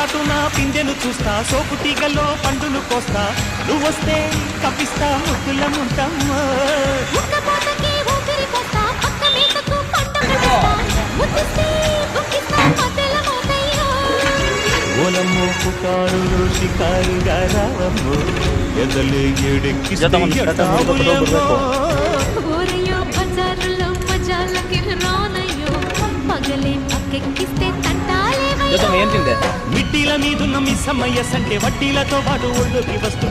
చాటున పిందెను చూస్తా, సోపు తీగల్లో పండును కోస్తా, నువ్వొస్తే కప్పిస్తా ముద్దుల ముంటమ్మా. ఓలమ్మో పుకారులు షికారుగా రావమ్మో, ఎదలే ఎడెక్కిస్తే ఊరయ్యో బజారులో మజాలకి రానయ్యో, పగలే పక్కెక్కిస్తే తంటాలే. మిట్టిల మీదున్న మీ సమయ సంటే వడ్డీలతో పాటు ఒళ్ళోకి వస్తు